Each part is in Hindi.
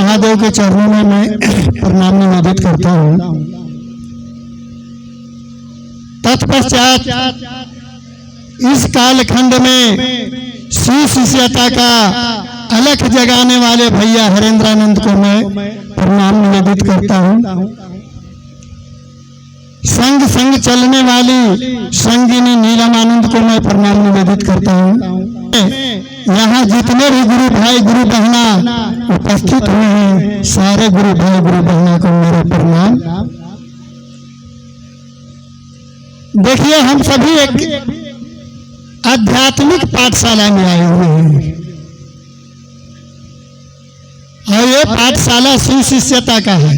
महादेव के चरणों में मैं प्रणाम निवेदित करता हूँ। तत्पश्चात इस कालखंड में शिव शिष्यता का अलख जगाने वाले भैया हरेंद्रानंद को मैं प्रणाम निवेदित करता हूँ। संग संग चलने वाली संगिनी नीलमानंद को मैं प्रणाम निवेदित करता हूँ। यहाँ जितने भी गुरु भाई गुरु बहना उपस्थित हुए हैं, सारे गुरु भाई गुरु बहना को मेरा प्रणाम। देखिए, हम सभी एक आध्यात्मिक पाठशाला में आए हुए हैं और ये पाठशाला शिव शिष्यता का है।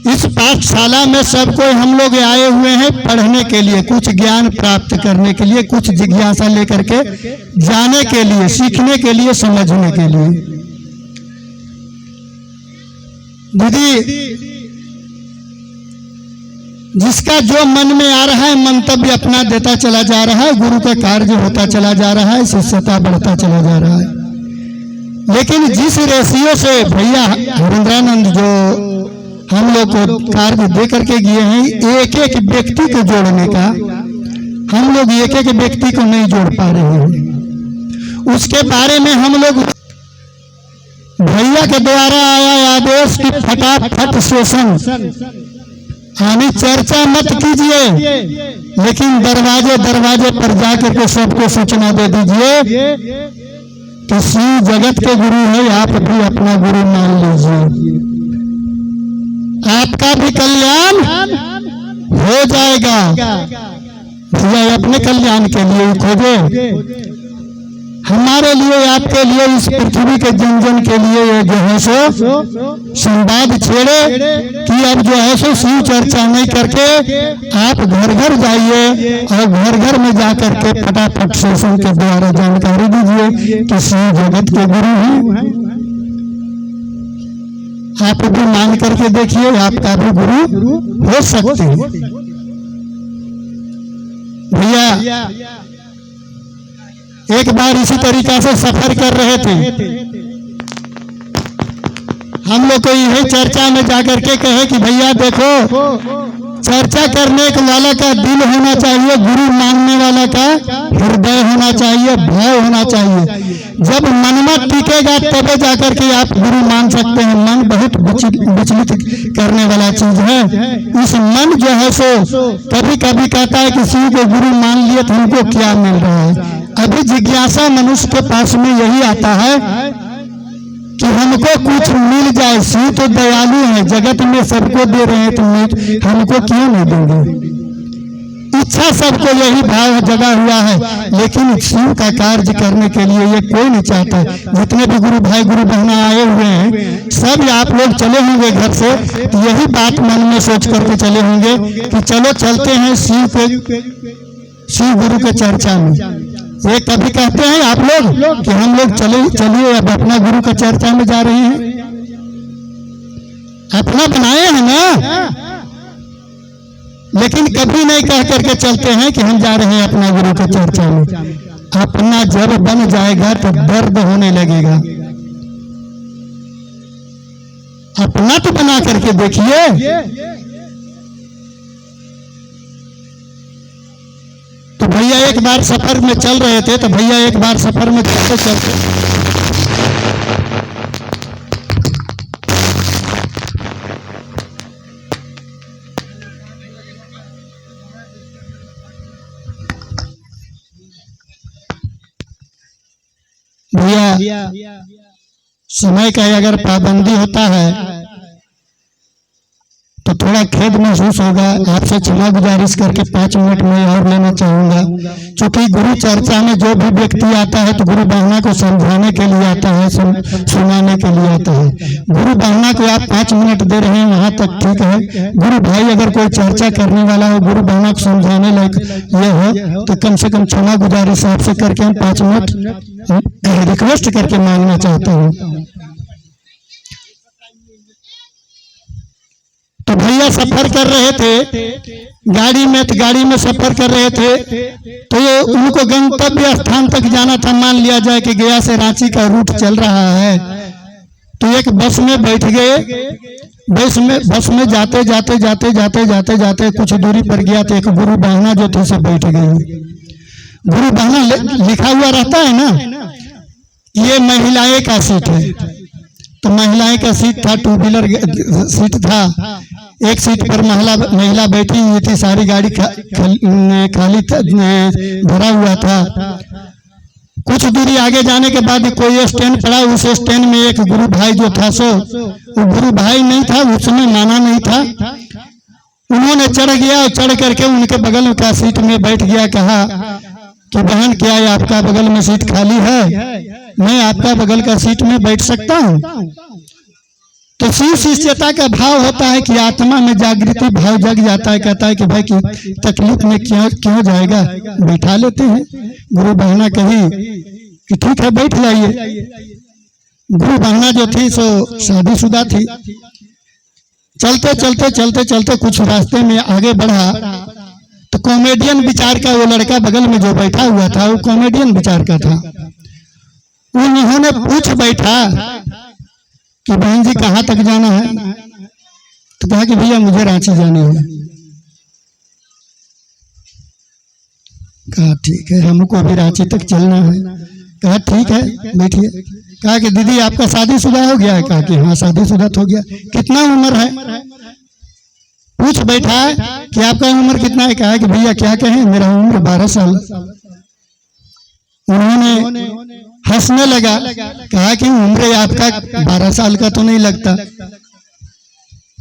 इस पाठशाला में सब कोई हम लोग आए हुए हैं पढ़ने के लिए, कुछ ज्ञान प्राप्त करने के लिए, कुछ जिज्ञासा लेकर के जाने के लिए, सीखने के लिए, समझने के लिए। दीदी, जिसका जो मन में आ रहा है मंतव्य अपना देता चला जा रहा है, गुरु का कार्य होता चला जा रहा है, शिष्यता बढ़ता चला जा रहा है। लेकिन जिस रेशियो से भैया हरेंद्रानंद जो हम लोग को कार्य दे करके गए हैं, एक एक व्यक्ति को जोड़ने का, हम लोग एक एक व्यक्ति को नहीं जोड़ पा रहे हैं। उसके बारे में हम लोग भैया के द्वारा आया आदेश की फटाफट सेशन यानी चर्चा मत कीजिए, लेकिन दरवाजे दरवाजे पर जाकर के सबको सूचना दे दीजिए कि शिव जगत के गुरु है, आप भी अपना गुरु मान लीजिए, आपका भी कल्याण हो जाएगा। भैया अपने कल्याण के लिए खोजे, हमारे लिए, आपके लिए, इस पृथ्वी के जन जन के लिए ये जो है सो संवाद छेड़े कि अब जो है सो शिव चर्चा नहीं करके आप घर घर जाइए और घर घर में जाकर के फटाफट सेशन के द्वारा जानकारी दीजिए कि शिव जगत के गुरु हैं। आप भी मान करके देखिए, आपका भी गुरु हो सकते हैं। भैया एक बार इसी तरीका से सफर कर रहे थे, हम लोग को यही चर्चा में जाकर के कहे कि भैया देखो, चर्चा करने वाला का दिल होना चाहिए, गुरु मानने वाला का हृदय होना चाहिए, भाव होना चाहिए। जब मन मत टिकेगा तब जाकर के आप गुरु मान सकते हैं। मन बहुत विचलित करने वाला चीज है। इस मन जो है सो कभी कभी कहता है कि शिव को गुरु मान लिए तो हमको क्या मिल रहा है। अभी जिज्ञासा मनुष्य के पास में यही आता है कि हमको कुछ मिल जाए। शिव तो दयालु है, जगत में सबको दे रहे हैं, तो हमको क्यों नहीं देंगे। इच्छा सबको यही भाव जगा हुआ है, लेकिन शिव का कार्य करने के लिए ये कोई नहीं चाहता। जितने भी गुरु भाई गुरु बहना आए हुए हैं, सब आप लोग चले होंगे घर से, तो यही बात मन में सोच करके चले होंगे कि चलो चलते हैं शिव गुरु के चर्चा में। ये कभी कहते हैं आप लोग कि हम लोग चलिए अब अपना गुरु का चर्चा में जा रहे हैं। अपना बनाए हैं ना, लेकिन कभी नहीं कह करके चलते हैं कि हम जा रहे हैं अपना गुरु का चर्चा में। अपना जब बन जाएगा तो दर्द होने लगेगा। अपना तो बना करके देखिए। तो भैया एक बार सफर में चल रहे थे, तो भैया एक बार सफर में चलते चलते भैया समय का अगर पाबंदी होता है तो थोड़ा खेद महसूस होगा। आपसे क्षमा गुजारिश करके 5 मिनट में और लेना चाहूंगा, क्योंकि गुरु चर्चा में जो भी व्यक्ति आता है तो गुरु बहना को समझाने के लिए आता है, सुनाने के लिए आता है। गुरु बहना को आप 5 मिनट दे रहे हैं, वहां तक ठीक है। गुरु भाई अगर कोई चर्चा करने वाला हो, गुरु बहना को समझाने लायक ये हो, तो कम से कम क्षमा गुजारिश आपसे करके हम 5 मिनट रिक्वेस्ट करके मांगना चाहता हूँ। तो भैया सफर कर रहे थे गाड़ी में, तो गाड़ी में सफर कर रहे थे, तो ये उनको गंतव्य स्थान तक जाना था। मान लिया जाए कि गया से रांची का रूट चल रहा है, तो एक बस में बैठ गए। बस में जाते जाते जाते जाते जाते जाते कुछ दूरी पर गया तो एक गुरु बहना जो थी से बैठ गई। गुरु बहना लिखा हुआ रहता है ना, ये महिलाएं का सीट है। तो महिलाएं का सीट था, टू व्हीलर सीट था। एक सीट पर महिला बैठी हुई थी, सारी गाड़ी खाली भरा हुआ था। कुछ दूरी आगे जाने के बाद कोई स्टैंड पड़ा, उस स्टैंड में एक गुरु भाई जो था सो वो गुरु भाई नहीं था, उसने माना नहीं था। उन्होंने चढ़ गया और चढ़ करके उनके बगल का सीट में बैठ गया। कहा कि बहन क्या है आपका बगल में सीट खाली है, मैं आपका बगल का सीट में बैठ सकता हूँ। तो शिव शिष्यता का भाव होता है कि आत्मा में जागृति भाव जग जाता है। कहता है कि भाई की तकलीफ में क्यों जाएगा, बैठा लेते हैं। गुरु बहना कही कि ठीक है बैठ जाइए। गुरु बहना जो थी सो शादीशुदा थी। चलते चलते चलते चलते कुछ रास्ते में आगे बढ़ा तो कॉमेडियन विचार का वो लड़का बगल में जो बैठा हुआ था वो कॉमेडियन विचार का था। उन्होंने पूछ बैठा कि बहन जी कहाँ तक जाना है। तो कहा कि भैया मुझे रांची जाना है। कहा ठीक है हमको भी रांची तक चलना है। कहा ठीक है बैठिए। कहा कि दीदी आपका शादीशुदा हो गया है। कहा कि हाँ शादीशुदा हो गया। कितना उम्र है पूछ बैठा कि आपका उम्र कितना है। कहा कि भैया क्या कहें मेरा उम्र 12 साल। उन्होंने हंसने लगा। कहा कि उम्र आपका 12 साल का तो नहीं लगता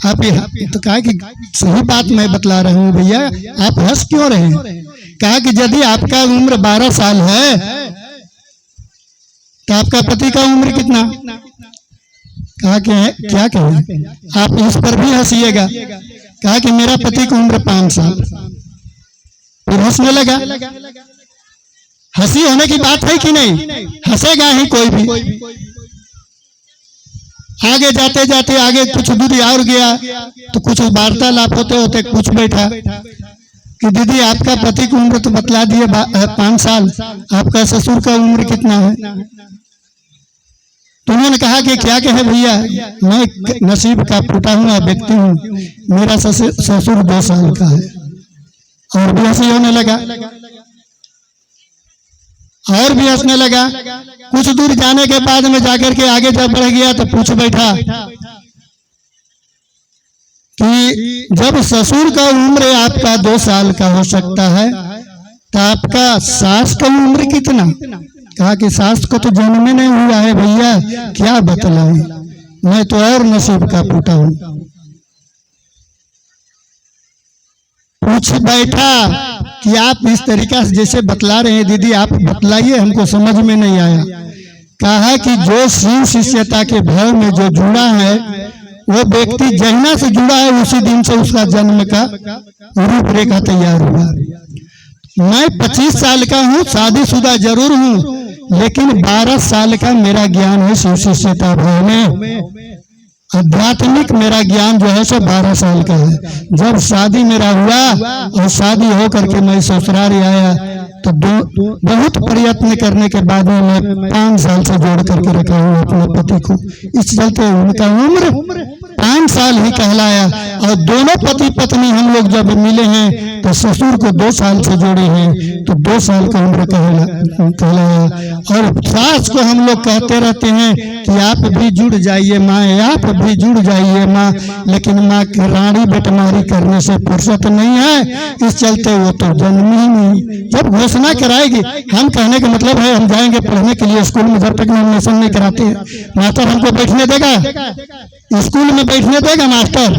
आप। तो कहा कि सही बात मैं बतला रहा हूँ भैया आप हंस क्यों रहे हैं। कहा कि यदि आपका उम्र 12 साल है तो आपका पति का उम्र कितना। कहा कि क्या कहें आप इस पर भी हंसिएगा। कहा कि मेरा पति की उम्र 5 साल। फिर हंसने लगा। हंसी होने की बात है कि नहीं, हंसेगा ही कोई भी। आगे जाते जाते आगे कुछ दूरी और गया तो कुछ वार्तालाप होते होते कुछ बैठा कि दीदी आपका पति की उम्र तो बतला दिए 5 साल, आपका ससुर का उम्र कितना है। तो उन्होंने कहा कि क्या कहे भैया मैं नसीब का फूटा हुआ व्यक्ति हूँ, मेरा ससुर 2 साल का है। और भी हंसी होने लगा और भी हंसने लगा। कुछ दूर जाने के बाद में जाकर के आगे जब बढ़ गया तो पूछ बैठा कि जब ससुर का उम्र आपका 2 साल का हो सकता है तो आपका सास का उम्र कितना। कहा कि सास को तो जन्म में नहीं हुआ है भैया क्या बतलाऊं, मैं तो और नसीब का फूटा हूं। पूछ बैठा कि आप इस तरीका से जैसे बतला रहे हैं दीदी आप बतलाइए हमको समझ में नहीं आया। कहा कि जो शिव शिष्यता के भाव में जो जुड़ा है वो व्यक्ति जहिना से जुड़ा है उसी दिन से उसका जन्म का रूपरेखा तैयार हुआ। मैं 25 साल का हूँ, शादीशुदा जरूर हूँ, लेकिन 12 साल का मेरा ज्ञान है शिव शिष्यता भाव में। आध्यात्मिक मेरा ज्ञान जो है सो 12 साल का है। जब शादी मेरा हुआ और शादी हो करके मैं ससुराल आया तो बहुत प्रयत्न करने के बाद में मैं 5 साल से जोड़ करके रखा हूँ अपने पति को। इस चलते उनका उम्र 5 साल ही कहलाया। और दोनों पति पत्नी हम लोग जब मिले हैं तो ससुर को 2 साल से जोड़े हैं तो 2 साल का उम्र कहलाया। और सास को हम लोग कहते रहते हैं कि आप भी जुड़ जाइए माँ, आप भी जुड़ जाइए माँ, लेकिन माँ की रानी बेटमारी करने से फुर्सत नहीं है। इस चलते वो तो जन्म ही नहीं। जब घोषणा कराएगी, हम कहने का मतलब है हम जाएंगे पढ़ने के लिए स्कूल में, जब तक नॉमिनेशन नहीं कराते मास्टर हमको बैठने देगा, स्कूल में बैठने देगा मास्टर,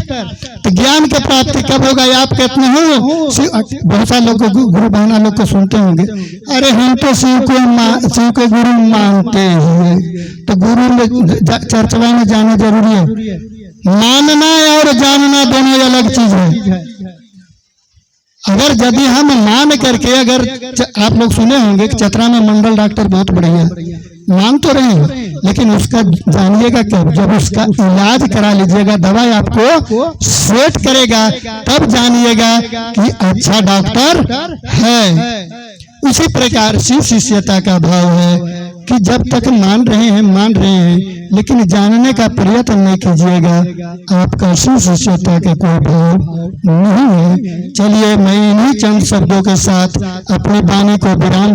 तो ज्ञान की प्राप्ति कब होगा आप कहते हो। बहुत सारे लोग गुरु बहना लोग को सुनते होंगे, अरे हम तो शिव को गुरु मानते हैं। तो गुरु में चर्चा में जाना जरूरी है। मानना और जानना दोनों अलग चीज है। अगर यदि हम मान करके अगर आप लोग सुने होंगे कि चतरा में मंडल डॉक्टर बहुत बढ़िया मान तो रहे हैं, लेकिन उसका जानिएगा कब, जब उसका इलाज करा लीजिएगा, दवाई आपको सेट करेगा तब जानिएगा कि अच्छा डॉक्टर है। उसी प्रकार शिव शिष्यता का भाव है कि जब तक मान रहे हैं लेकिन जानने का प्रयत्न नहीं कीजिएगा, आपका सुशिष्यता के कोई भाव नहीं है। चलिए मैं इन्हीं चंद शब्दों के साथ अपनी वाणी को विराम